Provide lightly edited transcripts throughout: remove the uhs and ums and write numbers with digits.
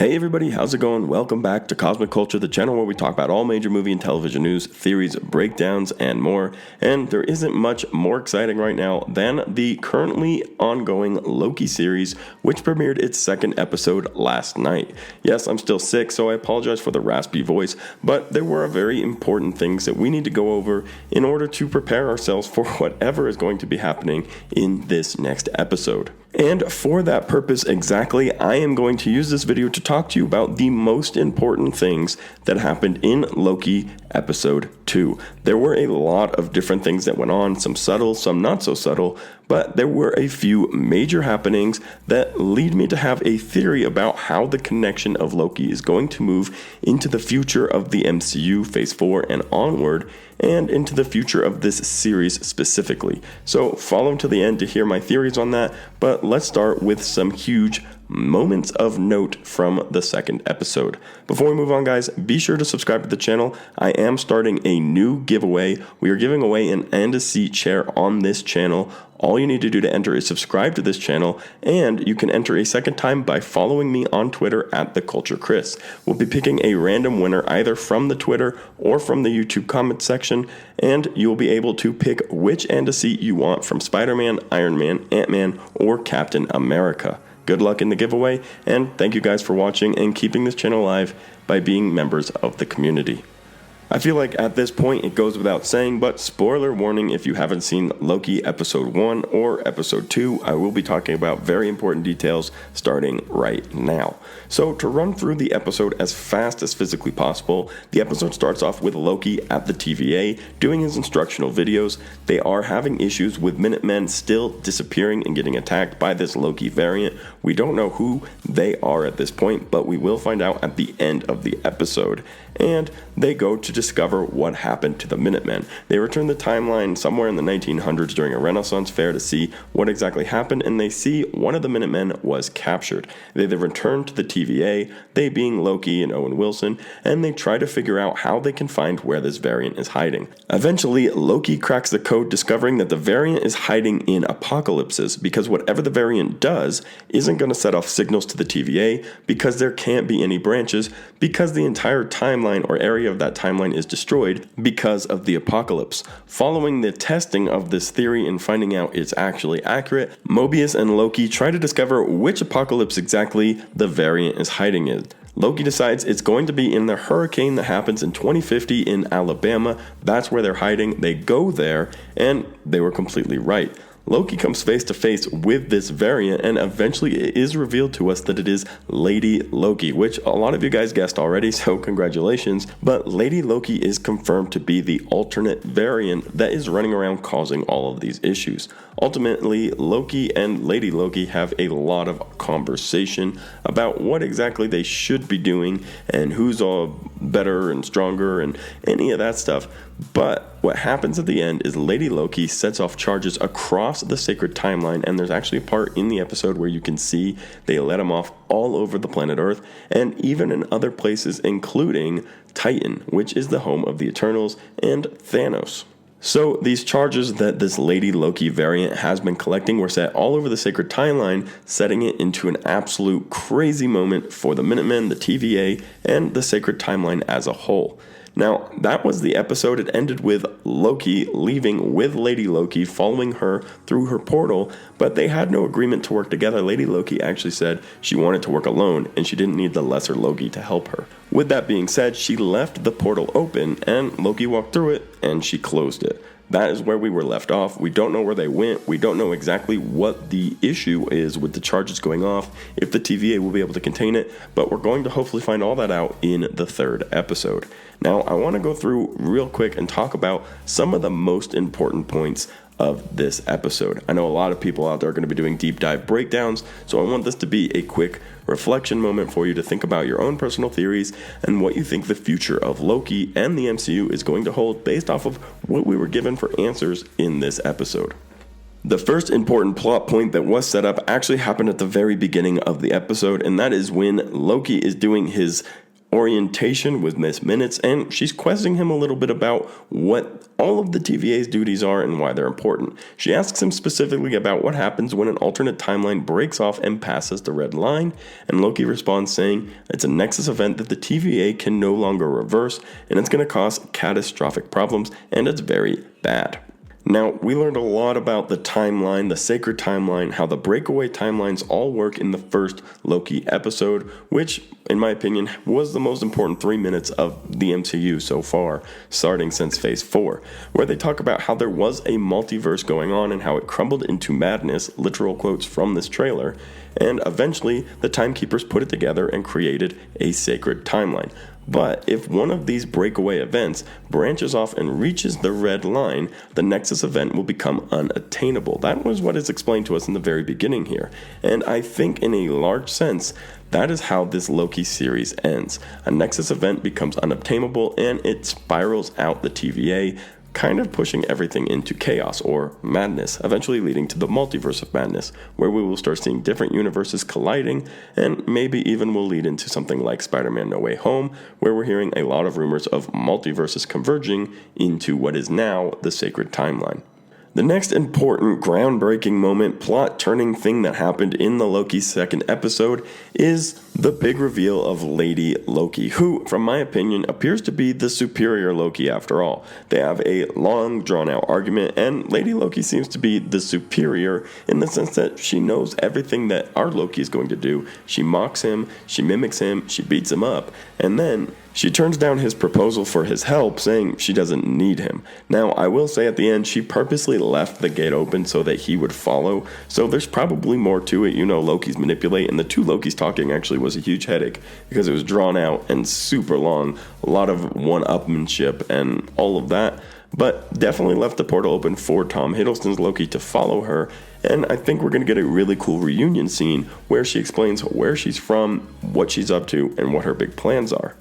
Hey everybody, how's it going? Welcome back to Cosmic Culture, the channel where we talk about all major movie and television news, theories, breakdowns, and more. And there isn't much more exciting right now than the currently ongoing Loki series, which premiered its second episode last night. Yes, I'm still sick, so I apologize for the raspy voice, but there were very important things that we need to go over in order to prepare ourselves for whatever is going to be happening in this next episode. And for that purpose exactly, I am going to use this video to talk to you about the most important things that happened in Loki episode 2. There were a lot of different things that went on, some subtle, some not so subtle, but there were a few major happenings that lead me to have a theory about how the connection of Loki is going to move into the future of the MCU Phase 4 and onward, and into the future of this series specifically. So follow to the end to hear my theories on that, but let's start with some huge moments of note from the second episode. Before we move on, guys, be sure to subscribe to the channel. I am starting a new giveaway. We are giving away an and a seat chair on this channel. All you need to do to enter is subscribe to this channel, and you can enter a second time by following me on Twitter at TheCultureChris. We'll be picking a random winner either from the Twitter or from the YouTube comment section, and you'll be able to pick which and a seat you want from Spider-Man, Iron Man, Ant-Man, or Captain America. Good luck in the giveaway, and thank you guys for watching and keeping this channel alive by being members of the community. I feel like at this point it goes without saying, but spoiler warning if you haven't seen Loki episode 1 or episode 2, I will be talking about very important details starting right now. So to run through the episode as fast as physically possible, the episode starts off with Loki at the TVA doing his instructional videos. They are having issues with Minutemen still disappearing and getting attacked by this Loki variant. We don't know who they are at this point, but we will find out at the end of the episode. And they go to discover what happened to the Minutemen. They return the timeline somewhere in the 1900s during a Renaissance fair to see what exactly happened, and they see one of the Minutemen was captured. They then return to the TVA, they being Loki and Owen Wilson, and they try to figure out how they can find where this variant is hiding. Eventually, Loki cracks the code, discovering that the variant is hiding in apocalypses, because whatever the variant does isn't going to set off signals to the TVA, because there can't be any branches, because the entire timeline or area of that timeline is destroyed because of the apocalypse. Following the testing of this theory and finding out it's actually accurate, Mobius and Loki try to discover which apocalypse exactly the variant is hiding in. Loki decides it's going to be in the hurricane that happens in 2050 in Alabama. That's where they're hiding. They go there, and they were completely right. Loki comes face to face with this variant, and eventually it is revealed to us that it is Lady Loki, which a lot of you guys guessed already, so congratulations. But Lady Loki is confirmed to be the alternate variant that is running around causing all of these issues. Ultimately, Loki and Lady Loki have a lot of conversation about what exactly they should be doing and who's all better and stronger and any of that stuff. But what happens at the end is Lady Loki sets off charges across the sacred timeline, and there's actually a part in the episode where you can see they let them off all over the planet Earth and even in other places, including Titan, which is the home of the Eternals, and Thanos. So these charges that this Lady Loki variant has been collecting were set all over the sacred timeline, setting it into an absolute crazy moment for the Minutemen, the TVA, and the sacred timeline as a whole. Now, that was the episode. It ended with Loki leaving with Lady Loki, following her through her portal, but they had no agreement to work together. Lady Loki actually said she wanted to work alone, and she didn't need the lesser Loki to help her. With that being said, she left the portal open, and Loki walked through it, and she closed it. That is where we were left off. We don't know where they went. We don't know exactly what the issue is with the charges going off, if the TVA will be able to contain it, but we're going to hopefully find all that out in the third episode. Now, I want to go through real quick and talk about some of the most important points of this episode. I know a lot of people out there are going to be doing deep dive breakdowns, so I want this to be a quick reflection moment for you to think about your own personal theories and what you think the future of Loki and the MCU is going to hold based off of what we were given for answers in this episode. The first important plot point that was set up actually happened at the very beginning of the episode, and that is when Loki is doing his orientation with Miss Minutes, and she's questioning him a little bit about what all of the TVA's duties are and why they're important. She asks him specifically about what happens when an alternate timeline breaks off and passes the red line, and Loki responds saying it's a Nexus event that the TVA can no longer reverse, and it's going to cause catastrophic problems, and it's very bad. Now, we learned a lot about the timeline, the sacred timeline, how the breakaway timelines all work in the first Loki episode, which, in my opinion, was the most important 3 minutes of the MCU so far, starting since Phase 4, where they talk about how there was a multiverse going on and how it crumbled into madness, literal quotes from this trailer, and eventually the Timekeepers put it together and created a sacred timeline. But if one of these breakaway events branches off and reaches the red line, the Nexus event will become unattainable. That was what is explained to us in the very beginning here. And I think in a large sense, that is how this Loki series ends. A Nexus event becomes unobtainable and it spirals out the TVA, kind of pushing everything into chaos or madness, eventually leading to the multiverse of madness, where we will start seeing different universes colliding, and maybe even will lead into something like Spider-Man No Way Home, where we're hearing a lot of rumors of multiverses converging into what is now the sacred timeline. The next important, groundbreaking moment, plot-turning thing that happened in the Loki second episode is the big reveal of Lady Loki, who, from my opinion, appears to be the superior Loki after all. They have a long, drawn-out argument, and Lady Loki seems to be the superior in the sense that she knows everything that our Loki is going to do. She mocks him, she mimics him, she beats him up, and then she turns down his proposal for his help, saying she doesn't need him. Now, I will say at the end, she purposely left the gate open so that he would follow, so there's probably more to it. You know, Loki's manipulate, and the two Lokis talking actually was a huge headache because it was drawn out and super long, a lot of one-upmanship and all of that, but definitely left the portal open for Tom Hiddleston's Loki to follow her. And I think we're going to get a really cool reunion scene where she explains where she's from, what she's up to, and what her big plans are.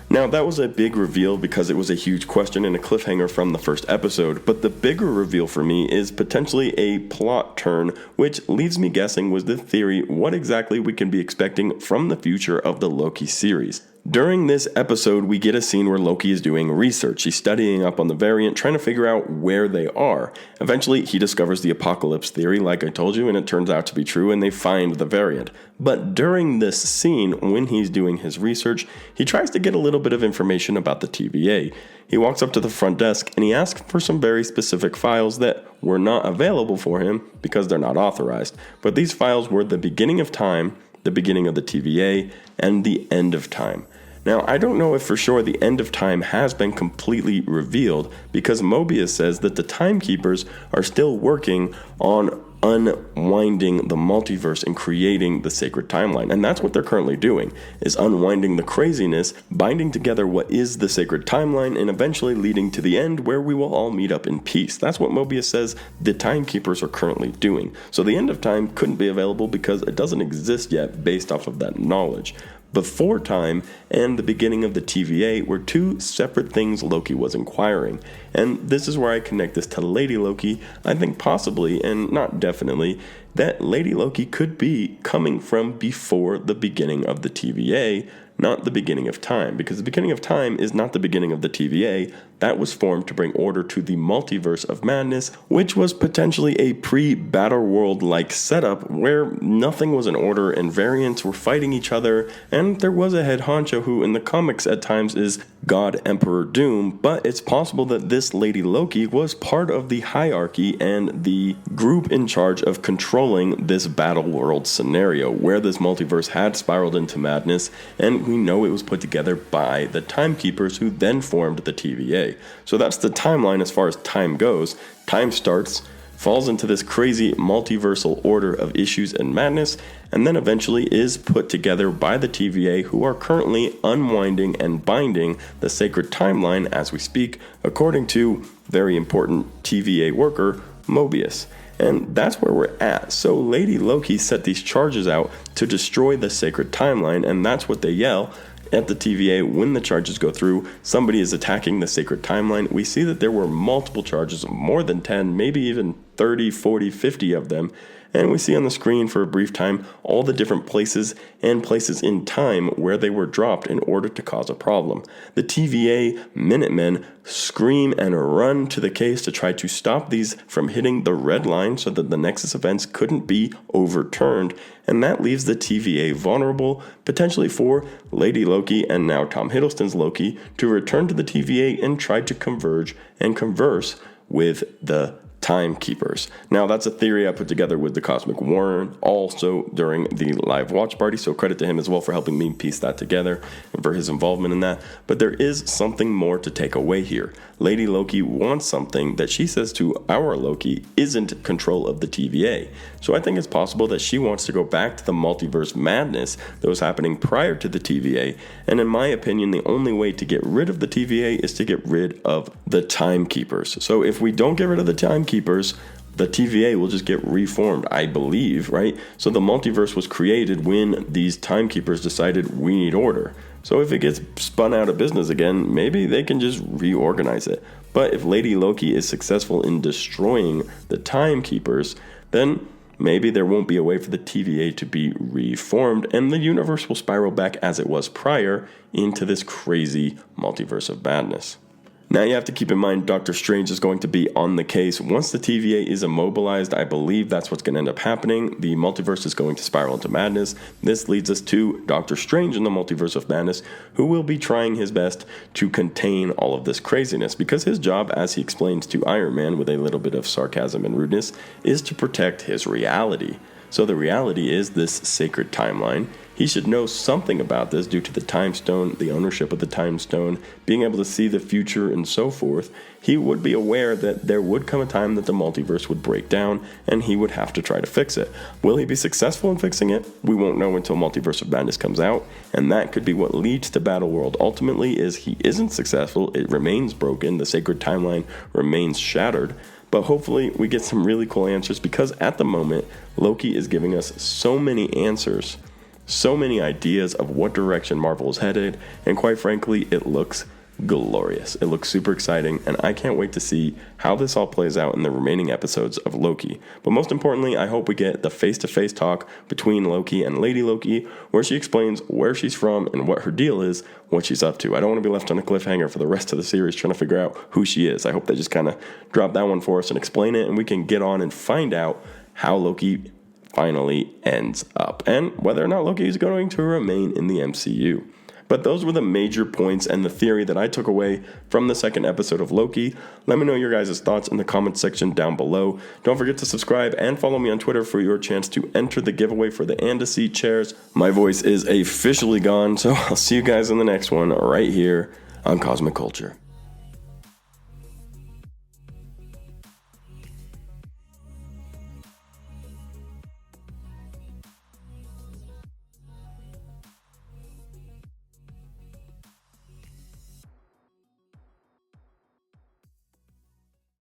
Now, that was a big reveal because it was a huge question and a cliffhanger from the first episode, but the bigger reveal for me is potentially a plot turn, which leaves me guessing was the theory what exactly we can be expecting from the future of the Loki series. During this episode, we get a scene where Loki is doing research. He's studying up on the variant, trying to figure out where they are. Eventually, he discovers the apocalypse theory, like I told you, and it turns out to be true, and they find the variant. But during this scene, when he's doing his research, he tries to get a little bit of information about the TVA. He walks up to the front desk, and he asks for some very specific files that were not available for him because they're not authorized. But these files were the beginning of time, the beginning of the TVA, and the end of time. Now, I don't know if for sure the end of time has been completely revealed because Mobius says that the Timekeepers are still working on unwinding the multiverse and creating the sacred timeline. And that's what they're currently doing, is unwinding the craziness, binding together what is the sacred timeline, and eventually leading to the end where we will all meet up in peace. That's what Mobius says the Timekeepers are currently doing. So the end of time couldn't be available because it doesn't exist yet based off of that knowledge. Before time and the beginning of the TVA were two separate things Loki was inquiring. And this is where I connect this to Lady Loki. I think possibly, and not definitely, that Lady Loki could be coming from before the beginning of the TVA, not the beginning of time, because the beginning of time is not the beginning of the TVA. That was formed to bring order to the multiverse of madness, which was potentially a pre-Battle World-like setup where nothing was in order and variants were fighting each other, and there was a head honcho who in the comics at times is God Emperor Doom, but it's possible that this Lady Loki was part of the hierarchy and the group in charge of controlling this Battle World scenario where this multiverse had spiraled into madness, and we know it was put together by the Timekeepers who then formed the TVA. So that's the timeline as far as time goes. Time starts, falls into this crazy multiversal order of issues and madness, and then eventually is put together by the TVA, who are currently unwinding and binding the sacred timeline as we speak, according to very important TVA worker Mobius. And that's where we're at. So Lady Loki set these charges out to destroy the sacred timeline, and that's what they yell at the TVA when the charges go through. Somebody is attacking the sacred timeline. We see that there were multiple charges, more than 10, maybe even 30, 40, 50 of them. and we see on the screen for a brief time all the different places and places in time where they were dropped in order to cause a problem. The TVA Minutemen scream and run to the case to try to stop these from hitting the red line so that the Nexus events couldn't be overturned, and that leaves the TVA vulnerable, potentially for Lady Loki and now Tom Hiddleston's Loki to return to the TVA and try to converge and converse with the Timekeepers. Now, that's a theory I put together with the Cosmic Warren also during the live watch party, so credit to him as well for helping me piece that together and for his involvement in that. But there is something more to take away here. Lady Loki wants something that she says to our Loki isn't control of the TVA. So I think it's possible that she wants to go back to the multiverse madness that was happening prior to the TVA, and in my opinion, the only way to get rid of the TVA is to get rid of the Timekeepers. So if we don't get rid of the Timekeepers, the TVA will just get reformed, I believe, right? So the multiverse was created when these Timekeepers decided we need order. So if it gets spun out of business again, maybe they can just reorganize it. But if Lady Loki is successful in destroying the Timekeepers, then maybe there won't be a way for the TVA to be reformed, and the universe will spiral back as it was prior into this crazy multiverse of madness. Now you have to keep in mind Doctor Strange is going to be on the case. Once the TVA is immobilized, I believe that's what's going to end up happening. The multiverse is going to spiral into madness. This leads us to Doctor Strange in the multiverse of madness, who will be trying his best to contain all of this craziness, because his job, as he explains to Iron Man with a little bit of sarcasm and rudeness, is to protect his reality. So the reality is this sacred timeline. He should know something about this due to the time stone, the ownership of the time stone, being able to see the future and so forth. He would be aware that there would come a time that the multiverse would break down and he would have to try to fix it. Will he be successful in fixing it? We won't know until Multiverse of Madness comes out, and that could be what leads to Battleworld. Ultimately, is he isn't successful, it remains broken, the sacred timeline remains shattered. But hopefully we get some really cool answers, because at the moment, Loki is giving us so many answers, so many ideas of what direction Marvel is headed, and quite frankly, it looks glorious. It looks super exciting, and I can't wait to see how this all plays out in the remaining episodes of Loki. But most importantly, I hope we get the face-to-face talk between Loki and Lady Loki, where she explains where she's from and what her deal is, what she's up to. I don't want to be left on a cliffhanger for the rest of the series trying to figure out who she is. I hope they just kind of drop that one for us and explain it, and we can get on and find out how Loki finally ends up, and whether or not Loki is going to remain in the MCU. But those were the major points and the theory that I took away from the second episode of Loki. Let me know your guys' thoughts in the comments section down below. Don't forget to subscribe and follow me on Twitter for your chance to enter the giveaway for the And-A-Seat chairs. My voice is officially gone, so I'll see you guys in the next one right here on Cosmic Culture.